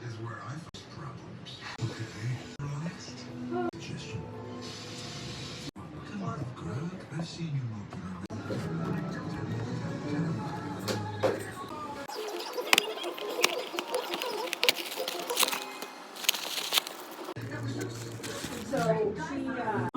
is where I face problems. Okay, relaxed. Digestion. Come on, Greg. I've seen you moping around. So she